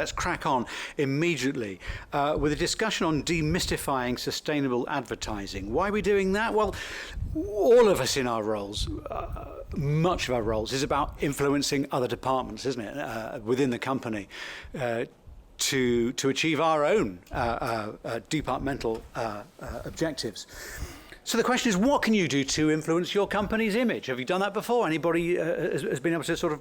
Let's crack on immediately with a discussion on demystifying sustainable advertising. Why are we doing that? Well, all of us in our roles, much of our roles is about influencing other departments, isn't it, within the company to achieve our own departmental objectives. So the question is, what can you do to influence your company's image? Have you done that before? Anybody has been able to sort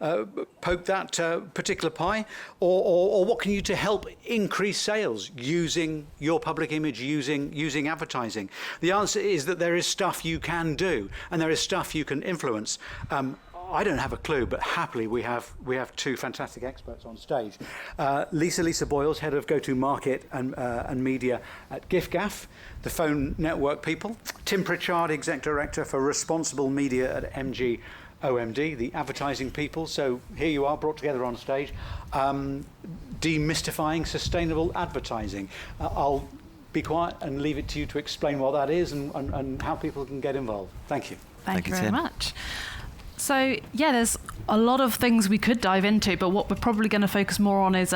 of poke that particular pie? Or what can you do to help increase sales using your public image, using advertising? The answer is that there is stuff you can do, and there is stuff you can influence. I don't have a clue, but happily we have two fantastic experts on stage. Lisa Boyles, head of go-to-market and media at giffgaff, the phone network people. Tim Pritchard, exec director for responsible media at MG OMD, the advertising people. So here you are, brought together on stage. Demystifying sustainable advertising. I'll be quiet and leave it to you to explain what that is and how people can get involved. Thank you. Thank you very much. So, yeah, there's a lot of things we could dive into, but what we're probably going to focus more on is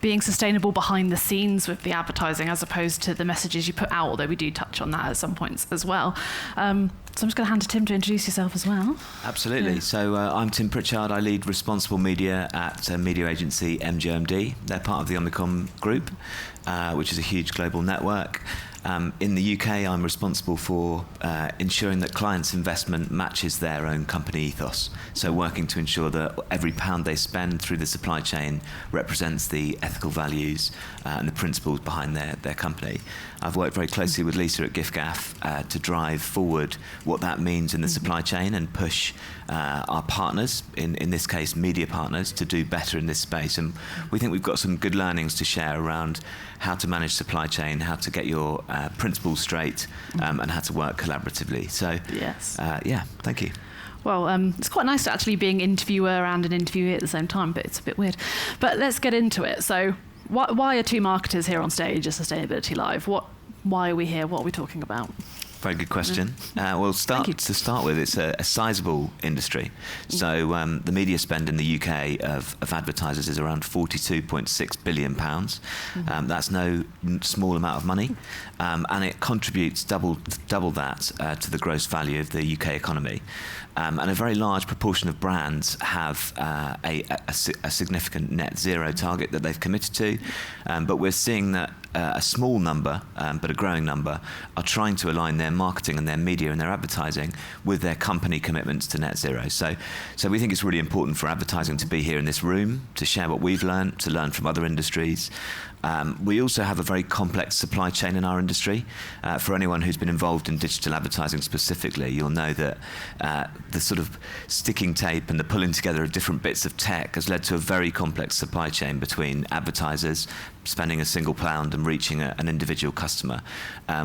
being sustainable behind the scenes with the advertising as opposed to the messages you put out, although we do touch on that at some points as well. So I'm just going to hand to Tim to introduce yourself as well. Absolutely. Yeah. So I'm Tim Pritchard. I lead responsible media at media agency MG OMD. They're part of the Omnicom Group, which is a huge global network. In the UK, I'm responsible for ensuring that clients' investment matches their own company ethos. So working to ensure that every pound they spend through the supply chain represents the ethical values and the principles behind their company. I've worked very closely with Lisa at giffgaff to drive forward what that means in the supply chain and push our partners, in this case media partners, to do better in this space. And we think we've got some good learnings to share around how to manage supply chain, how to get your principles straight, and how to work collaboratively. So, yes. Thank you. Well, it's quite nice to actually being interviewer and an interviewee at the same time, but it's a bit weird. But let's get into it. So why are two marketers here on stage at Sustainability Live? Why are we here? What are we talking about? Very good question. To start with, it's a sizable industry. So the media spend in the UK of advertisers is around £42.6 billion. That's no small amount of money, and it contributes double that to the gross value of the UK economy. And a very large proportion of brands have a significant net zero target that they've committed to, but we're seeing that a small number, but a growing number, are trying to align their marketing and their media and their advertising with their company commitments to net zero. So we think it's really important for advertising to be here in this room, to share what we've learned, to learn from other industries. We also have a very complex supply chain in our industry. For anyone who's been involved in digital advertising specifically, you'll know that the sort of sticking tape and the pulling together of different bits of tech has led to a very complex supply chain between advertisers spending a single pound and reaching an individual customer,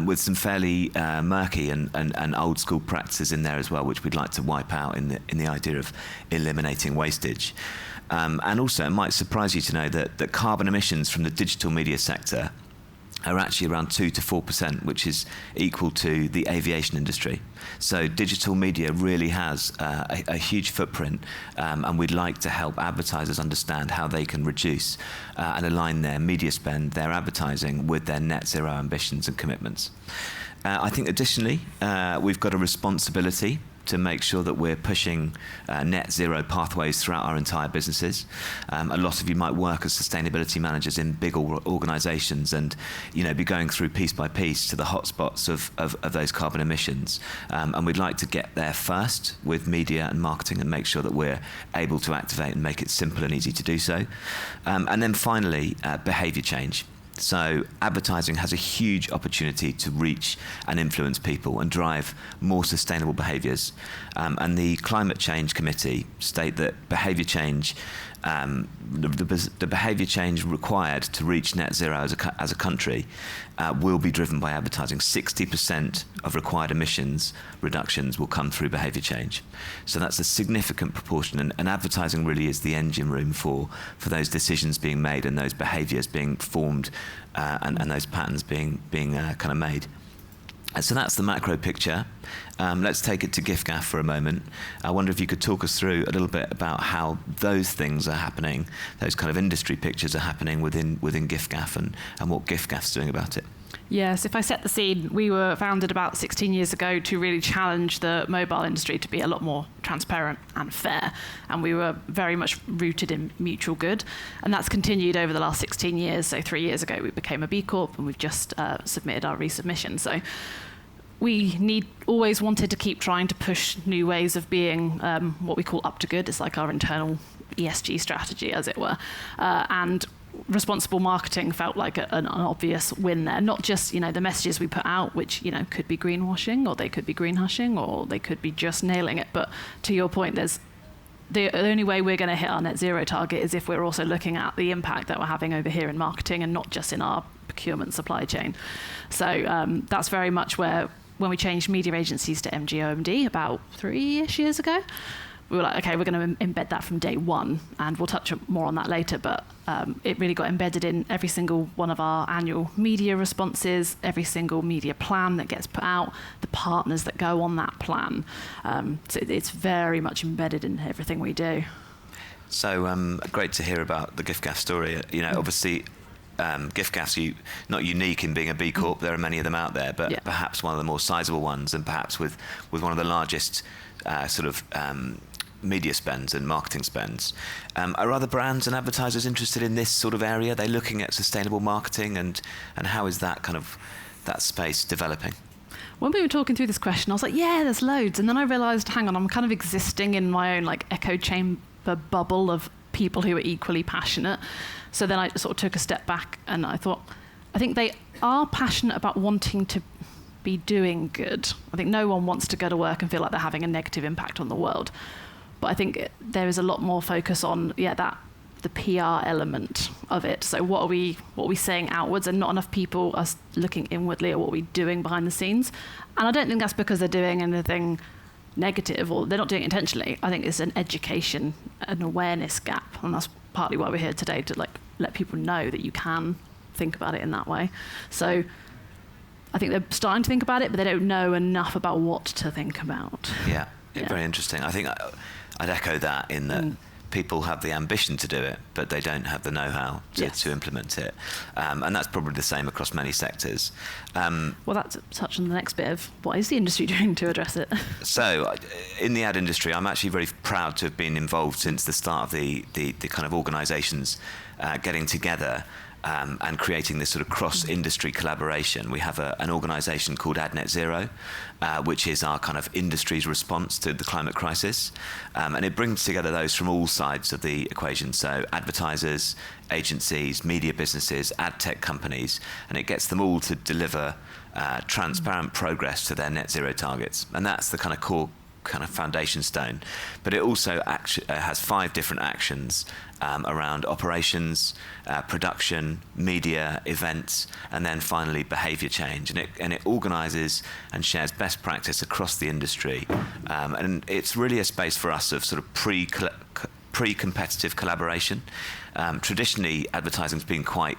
with some fairly murky and old school practices in there as well, which we'd like to wipe out in the idea of eliminating wastage. And also, it might surprise you to know that carbon emissions from the digital media sector are actually around 2 to 4%, which is equal to the aviation industry. So digital media really has a huge footprint, and we'd like to help advertisers understand how they can reduce and align their media spend, their advertising, with their net zero ambitions and commitments. I think additionally, we've got a responsibility to make sure that we're pushing net zero pathways throughout our entire businesses. A lot of you might work as sustainability managers in big organisations and be going through piece by piece to the hotspots of those carbon emissions. And we'd like to get there first with media and marketing and make sure that we're able to activate and make it simple and easy to do so. And then finally, behaviour change. So advertising has a huge opportunity to reach and influence people and drive more sustainable behaviours. And the Climate Change Committee state that behaviour change, the behaviour change required to reach net zero as a country will be driven by advertising. 60% of required emissions reductions will come through behaviour change. So that's a significant proportion, and advertising really is the engine room for those decisions being made and those behaviours being formed and those patterns being kind of made. So that's the macro picture. Let's take it to giffgaff for a moment. I wonder if you could talk us through a little bit about how those things are happening, those kind of industry pictures are happening within giffgaff, and what giffgaff's doing about it. Yes, if I set the scene, we were founded about 16 years ago to really challenge the mobile industry to be a lot more transparent and fair. And we were very much rooted in mutual good. And that's continued over the last 16 years. So 3 years ago, we became a B Corp, and we've just submitted our resubmission. So we always wanted to keep trying to push new ways of being what we call up to good. It's like our internal ESG strategy, as it were. And responsible marketing felt like an obvious win there. Not just, the messages we put out, which, could be greenwashing, or they could be greenhushing, or they could be just nailing it. But to your point, there's the only way we're going to hit our net zero target is if we're also looking at the impact that we're having over here in marketing and not just in our procurement supply chain. So that's very much where, when we changed media agencies to MG OMD about 3-ish years ago, we were like, okay, we're going to embed that from day one, and we'll touch more on that later, but it really got embedded in every single one of our annual media responses, every single media plan that gets put out, the partners that go on that plan. So it's very much embedded in everything we do. So great to hear about the giffgaff story. Obviously, giffgaff's not unique in being a B Corp. There are many of them out there, but perhaps one of the more sizable ones, and perhaps with one of the largest media spends and marketing spends. Are other brands and advertisers interested in this sort of area? Are they looking at sustainable marketing, and how is that that space developing? When we were talking through this question, I was like, yeah, there's loads. And then I realised, hang on, I'm kind of existing in my own echo chamber bubble of people who are equally passionate. So then I sort of took a step back, and I thought, I think they are passionate about wanting to be doing good. I think no one wants to go to work and feel like they're having a negative impact on the world. But I think there is a lot more focus on, the PR element of it. So what are we saying outwards, and not enough people are looking inwardly at what we're doing behind the scenes. And I don't think that's because they're doing anything negative, or they're not doing it intentionally. I think it's an education, an awareness gap, and that's partly why we're here today, to let people know that you can think about it in that way. So I think they're starting to think about it, but they don't know enough about what to think about. Yeah. Very interesting. I think I'd echo that in that people have the ambition to do it, but they don't have the know-how to implement it. And that's probably the same across many sectors. Well, that's touch on the next bit of what is the industry doing to address it. So in the ad industry, I'm actually very proud to have been involved since the start of the kind of organisations getting together and creating this sort of cross-industry collaboration. We have an organisation called Ad Net Zero, which is our kind of industry's response to the climate crisis. And it brings together those from all sides of the equation. So advertisers, agencies, media businesses, ad tech companies, and it gets them all to deliver transparent progress to their net zero targets. And that's the kind of core kind of foundation stone. But it also has 5 different actions around operations, production, media, events, and then finally behaviour change. And it organises and shares best practice across the industry. And it's really a space for us of sort of pre-competitive collaboration. Traditionally, advertising's been quite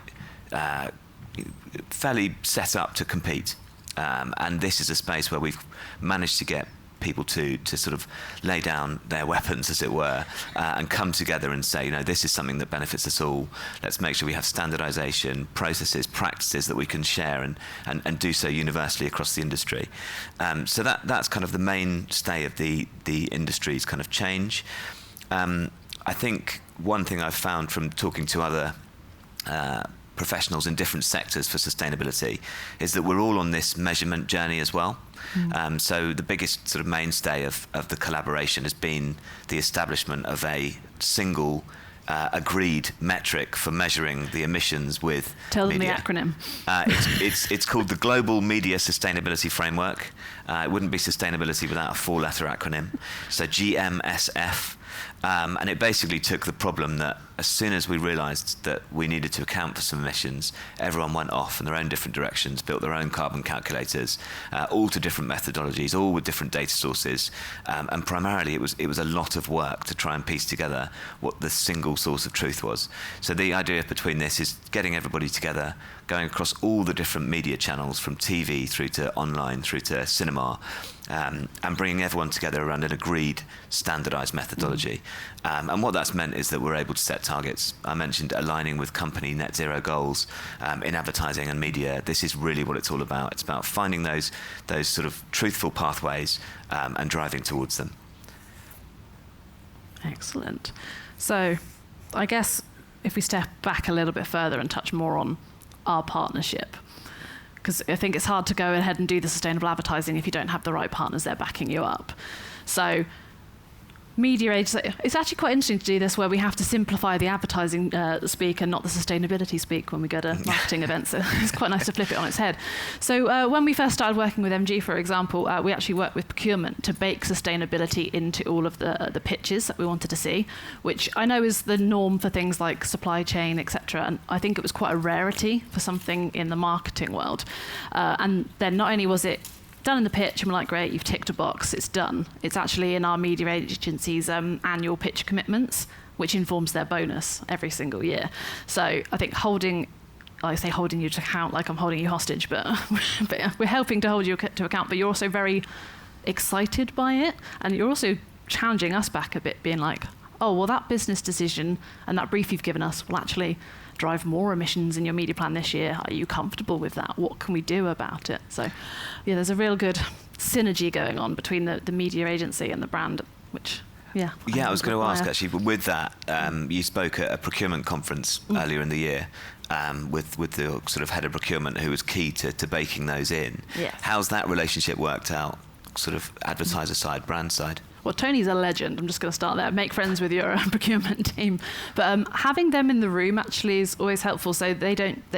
fairly set up to compete. And this is a space where we've managed to get people to sort of lay down their weapons, as it were, and come together and say, this is something that benefits us all. Let's make sure we have standardization, processes, practices that we can share and do so universally across the industry. So that's kind of the mainstay of the industry's kind of change. I think one thing I've found from talking to other professionals in different sectors for sustainability is that we're all on this measurement journey as well. So the biggest sort of mainstay of the collaboration has been the establishment of a single agreed metric for measuring the emissions with Tell media. them the acronym. It's called the Global Media Sustainability Framework. It wouldn't be sustainability without a 4-letter acronym. So GMSF. And it basically took the problem that as soon as we realised that we needed to account for some emissions, everyone went off in their own different directions, built their own carbon calculators, all to different methodologies, all with different data sources. And primarily it was a lot of work to try and piece together what the single source of truth was. So the idea between this is getting everybody together, going across all the different media channels, from TV through to online through to cinema, and bringing everyone together around an agreed standardized methodology. And what that's meant is that we're able to set targets. I mentioned aligning with company net zero goals in advertising and media. This is really what it's all about. It's about finding those sort of truthful pathways and driving towards them. Excellent. So I guess if we step back a little bit further and touch more on our partnership, because I think it's hard to go ahead and do the sustainable advertising if you don't have the right partners there backing you up. So media agency, it's actually quite interesting to do this where we have to simplify the advertising speak and not the sustainability speak when we go to marketing events. It's quite nice to flip it on its head. So when we first started working with MG, for example, we actually worked with procurement to bake sustainability into all of the pitches that we wanted to see, which I know is the norm for things like supply chain, etc. And I think it was quite a rarity for something in the marketing world. And then not only was it done in the pitch, and we're like, great, you've ticked a box, it's done. It's actually in our media agency's annual pitch commitments, which informs their bonus every single year. So I think holding you to account like I'm holding you hostage, but we're helping to hold you to account, but you're also very excited by it, and you're also challenging us back a bit, being like, oh, well, that business decision and that brief you've given us will actually drive more emissions in your media plan this year. Are you comfortable with that? What can we do about it? So, yeah, there's a real good synergy going on between the media agency and the brand, which, yeah. Yeah, I was going to ask, actually, but with that, you spoke at a procurement conference earlier in the year with the sort of head of procurement who was key to baking those in. Yes. How's that relationship worked out, sort of advertiser side, brand side? Well, Tony's a legend. I'm just going to start there. Make friends with your procurement team. But having them in the room actually is always helpful. So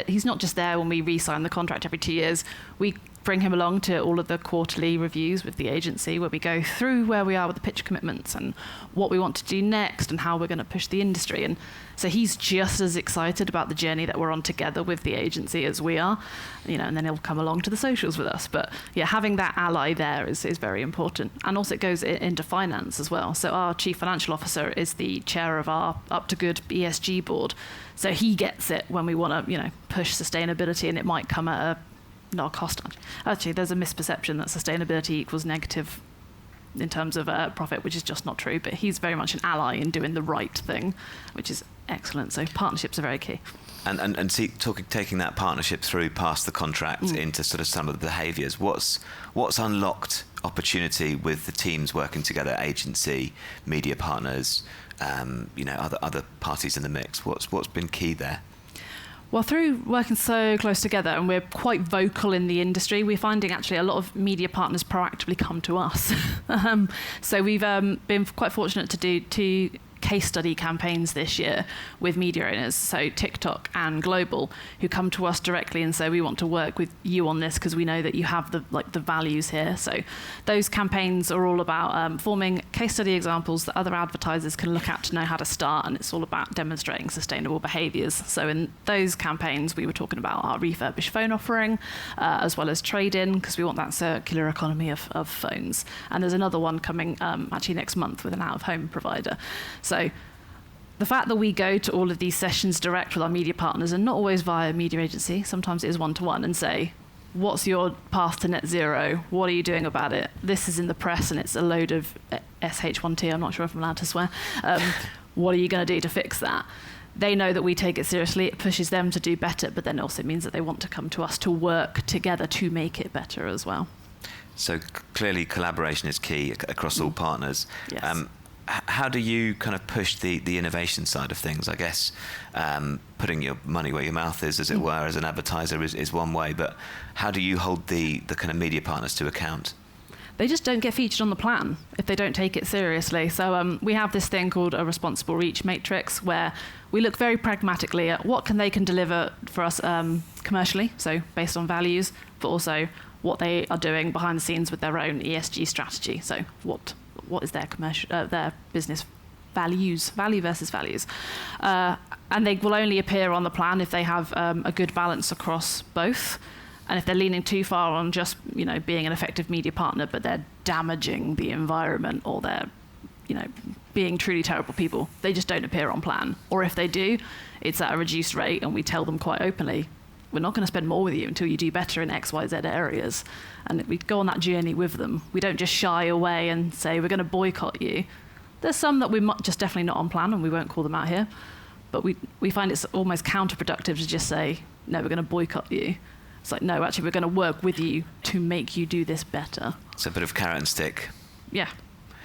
he's not just there when we re-sign the contract every 2 years. We bring him along to all of the quarterly reviews with the agency where we go through where we are with the pitch commitments and what we want to do next and how we're going to push the industry. And so he's just as excited about the journey that we're on together with the agency as we are, and then he'll come along to the socials with us. But yeah, having that ally there is very important. And also it goes into finance as well. So our chief financial officer is the chair of our Up to Good ESG board. So he gets it when we want to, push sustainability, and it might come at no cost. Actually, there's a misperception that sustainability equals negative in terms of profit, which is just not true. But he's very much an ally in doing the right thing, which is excellent. So partnerships are very key. And taking that partnership through past the contract into sort of some of the behaviours. What's unlocked opportunity with the teams working together, agency, media partners, other parties in the mix? What's been key there? Well, through working so close together, and we're quite vocal in the industry, we're finding actually a lot of media partners proactively come to us. So we've been quite fortunate to do 2 case study campaigns this year with media owners, so TikTok and Global, who come to us directly and say, we want to work with you on this because we know that you have the values here. So those campaigns are all about forming case study examples that other advertisers can look at to know how to start, and it's all about demonstrating sustainable behaviours. So in those campaigns, we were talking about our refurbished phone offering, as well as trade-in, because we want that circular economy of phones. And there's another one coming actually next month with an out-of-home provider. So the fact that we go to all of these sessions direct with our media partners, and not always via media agency, sometimes it is one-to-one, and say, what's your path to net zero? What are you doing about it? This is in the press and it's a load of SH1T, I'm not sure if I'm allowed to swear. What are you going to do to fix that? They know that we take it seriously, it pushes them to do better, but then it also means that they want to come to us to work together to make it better as well. So clearly collaboration is key across all partners. Yes. How do you kind of push the innovation side of things? I guess putting your money where your mouth is, as it were, as an advertiser is one way, but how do you hold the kind of media partners to account? They just don't get featured on the plan if they don't take it seriously. So we have this thing called a responsible reach matrix, where we look very pragmatically at what they can deliver for us commercially, so based on values, but also what they are doing behind the scenes with their own ESG strategy. So what is their their business value versus values, and they will only appear on the plan if they have a good balance across both. And if they're leaning too far on just being an effective media partner, but they're damaging the environment, or they're being truly terrible people, they just don't appear on plan. Or if they do, it's at a reduced rate, and we tell them quite openly, we're not going to spend more with you until you do better in X, Y, Z areas. And we go on that journey with them. We don't just shy away and say, we're going to boycott you. There's some that we might just definitely not on plan, and we won't call them out here. But we find it's almost counterproductive to just say, no, we're going to boycott you. It's like, no, actually, we're going to work with you to make you do this better. It's a bit of carrot and stick. Yeah,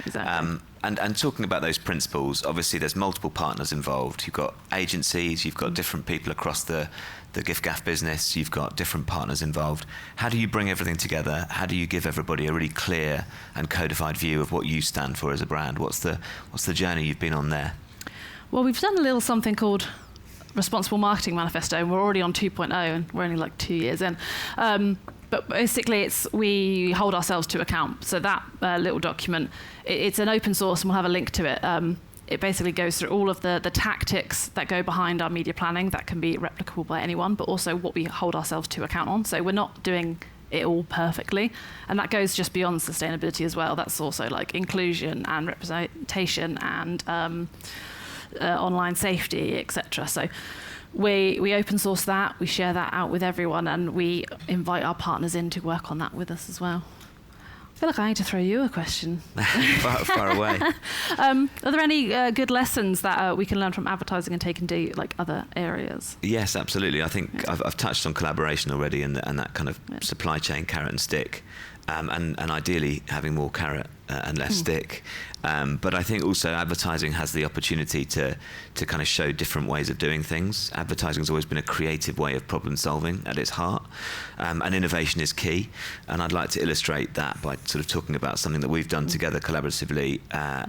exactly. And talking about those principles, obviously there's multiple partners involved. You've got agencies, you've got different people across the giffgaff business, you've got different partners involved. How do you bring everything together? How do you give everybody a really clear and codified view of what you stand for as a brand? What's the journey you've been on there? Well, we've done a little something called Responsible Marketing Manifesto, and we're already on 2.0, and we're only like 2 years in. But basically, we hold ourselves to account. So that little document, it's an open source, and we'll have a link to it. It basically goes through all of the tactics that go behind our media planning that can be replicable by anyone, but also what we hold ourselves to account on. So we're not doing it all perfectly, and that goes just beyond sustainability as well. That's also like inclusion and representation and online safety, etc. So we open source that, we share that out with everyone, and we invite our partners in to work on that with us as well. I feel like I need to throw you a question. far away. Are there any good lessons that we can learn from advertising and take into like other areas? Yes, absolutely. I think I've touched on collaboration already and that kind of supply chain carrot and stick, and ideally having more carrot and less stick. But I think also advertising has the opportunity to kind of show different ways of doing things. Advertising has always been a creative way of problem solving at its heart, and innovation is key. And I'd like to illustrate that by sort of talking about something that we've done together collaboratively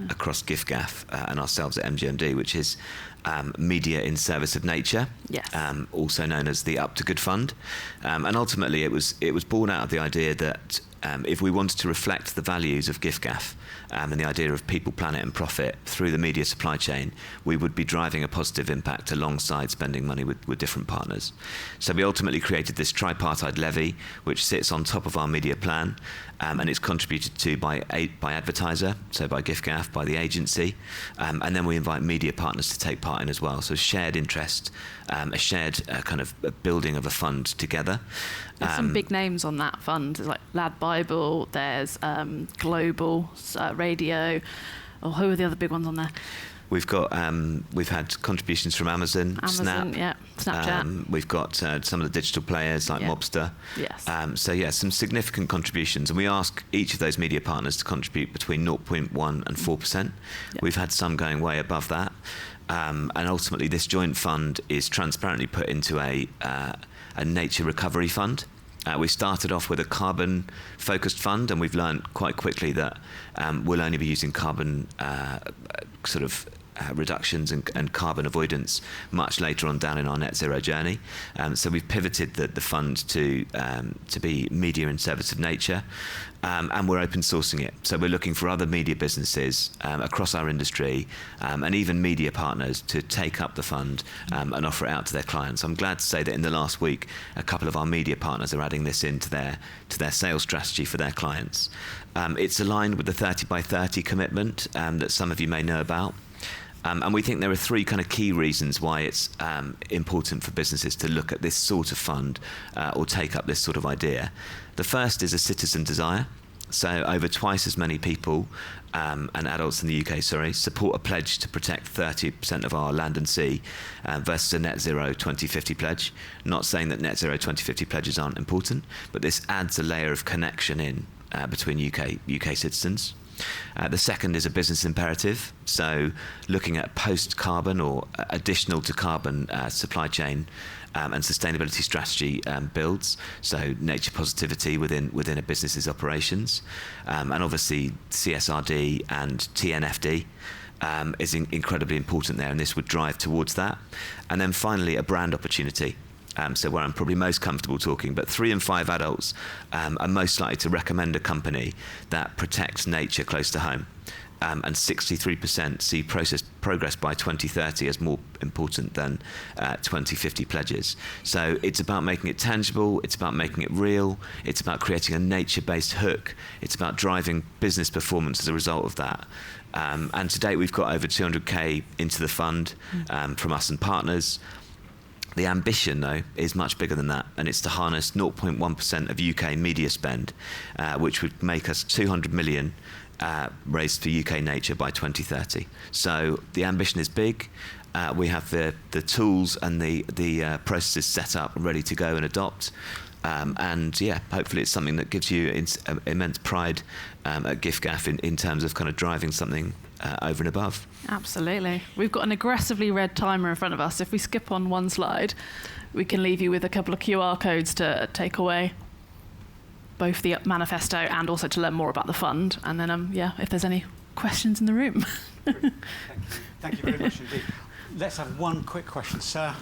across giffgaff and ourselves at MG OMD, which is media in service of nature, also known as the Up to Good Fund. And ultimately it was born out of the idea that if we wanted to reflect the values of giffgaff and the idea of people, planet and profit through the media supply chain, we would be driving a positive impact alongside spending money with different partners. So we ultimately created this tripartite levy, which sits on top of our media plan, and it's contributed to by advertiser, so by giffgaff, by the agency, and then we invite media partners to take part in as well. So shared interest, a shared kind of building of a fund together. There's some big names on that fund. There's like Lad Bible, there's Global, Radio, or who are the other big ones on there? We've got we've had contributions from Amazon, Snap, Snapchat. We've got some of the digital players like Mobster. Yes. So yeah, some significant contributions, and we ask each of those media partners to contribute between 0.1 and 4%. We've had some going way above that, and ultimately this joint fund is transparently put into a nature recovery fund. We started off with a carbon-focused fund, and we've learned quite quickly that we'll only be using carbon reductions and carbon avoidance much later on down in our net zero journey. So we've pivoted the fund to be media in service of nature, and we're open sourcing it. So we're looking for other media businesses across our industry and even media partners to take up the fund and offer it out to their clients. I'm glad to say that in the last week, a couple of our media partners are adding this into their sales strategy for their clients. It's aligned with the 30 by 30 commitment that some of you may know about. And we think there are three kind of key reasons why it's important for businesses to look at this sort of fund or take up this sort of idea. The first is a citizen desire. So over twice as many people and adults in the UK, support a pledge to protect 30% of our land and sea versus a net zero 2050 pledge. Not saying that net zero 2050 pledges aren't important, but this adds a layer of connection in between UK citizens. The second is a business imperative, so looking at post-carbon or additional to carbon supply chain and sustainability strategy builds, so nature positivity within a business's operations, and obviously CSRD and TNFD is incredibly important there, and this would drive towards that. And then finally, a brand opportunity. So where I'm probably most comfortable talking, but 3 in 5 adults are most likely to recommend a company that protects nature close to home. And 63% see progress by 2030 as more important than 2050 pledges. So it's about making it tangible, it's about making it real, it's about creating a nature-based hook, it's about driving business performance as a result of that. And to date, we've got over 200k into the fund from us and partners. The ambition, though, is much bigger than that, and it's to harness 0.1% of UK media spend, which would make us 200 million raised for UK nature by 2030. So the ambition is big. We have the tools and the processes set up and ready to go and adopt. And yeah, hopefully it's something that gives you immense pride at giffgaff in terms of kind of driving something over and above. Absolutely. We've got an aggressively red timer in front of us. If we skip on one slide, we can leave you with a couple of QR codes to take away both the manifesto and also to learn more about the fund. And then, if there's any questions in the room. Thank you very much indeed. Let's have one quick question, sir.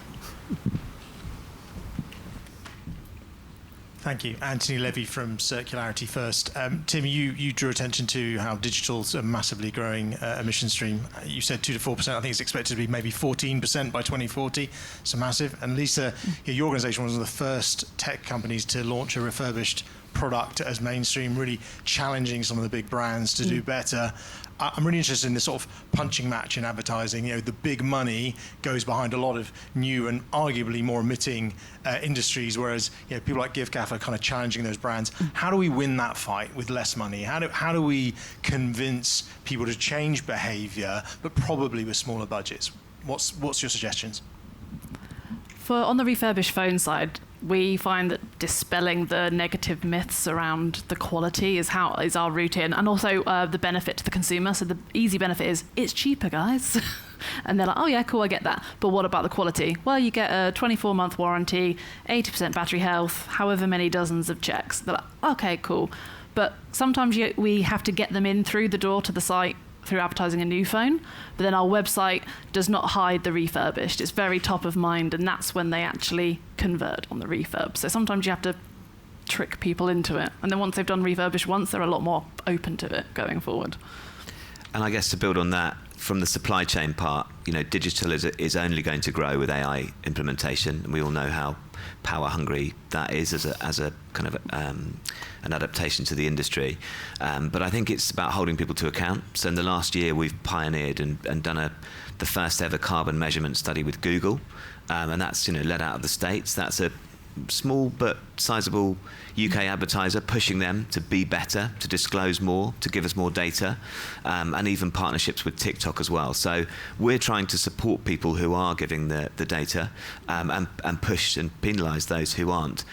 Thank you. Anthony Levy from Circularity First. Tim, you drew attention to how digital's a massively growing emission stream. You said 2 to 4%. I think it's expected to be maybe 14% by 2040. So massive. And Lisa, your organisation was one of the first tech companies to launch a refurbished product as mainstream, really challenging some of the big brands to do better. I'm really interested in this sort of punching match in advertising. The big money goes behind a lot of new and arguably more emitting industries, whereas people like giffgaff are kind of challenging those brands. How do we win that fight with less money? How do we convince people to change behaviour, but probably with smaller budgets? What's your suggestions? On the refurbished phone side, we find that dispelling the negative myths around the quality is our route in, and also the benefit to the consumer. So the easy benefit is it's cheaper, guys. And they're like, oh yeah, cool, I get that. But what about the quality? Well, you get a 24-month warranty, 80% battery health, however many dozens of checks. They're like, okay, cool. But sometimes we have to get them in through the door to the site through advertising a new phone, but then our website does not hide the refurbished. It's very top of mind, and that's when they actually convert on the refurb. So sometimes you have to trick people into it, and then once they've done refurbished once, they're a lot more open to it going forward. And I guess to build on that, from the supply chain part, digital is only going to grow with AI implementation, and we all know how power hungry that is as a kind of an adaptation to the industry. But I think it's about holding people to account. So in the last year, we've pioneered and done the first ever carbon measurement study with Google, and that's led out of the States. That's a small but sizable UK advertiser, pushing them to be better, to disclose more, to give us more data, and even partnerships with TikTok as well. So we're trying to support people who are giving the data, and push and penalise those who aren't.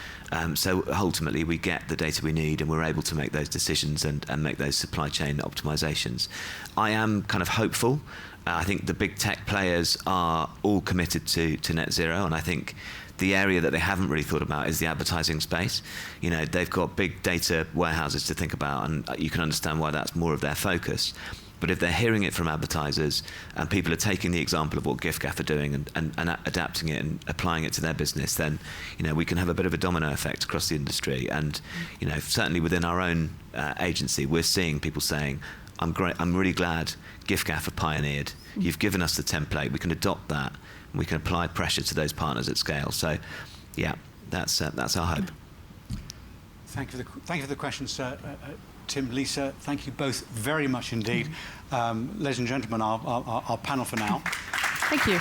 So ultimately we get the data we need, and we're able to make those decisions and make those supply chain optimisations. I am kind of hopeful. I think the big tech players are all committed to net zero, and I think the area that they haven't really thought about is the advertising space. They've got big data warehouses to think about, and you can understand why that's more of their focus. But if they're hearing it from advertisers, and people are taking the example of what giffgaff are doing and adapting it and applying it to their business, then we can have a bit of a domino effect across the industry. And certainly within our own agency, we're seeing people saying, I'm really glad giffgaff have pioneered. You've given us the template. We can adopt that. We can apply pressure to those partners at scale. So, yeah, that's our hope. Thank you for the question, sir. Tim, Lisa, thank you both very much indeed. Ladies and gentlemen, our panel for now. Thank you.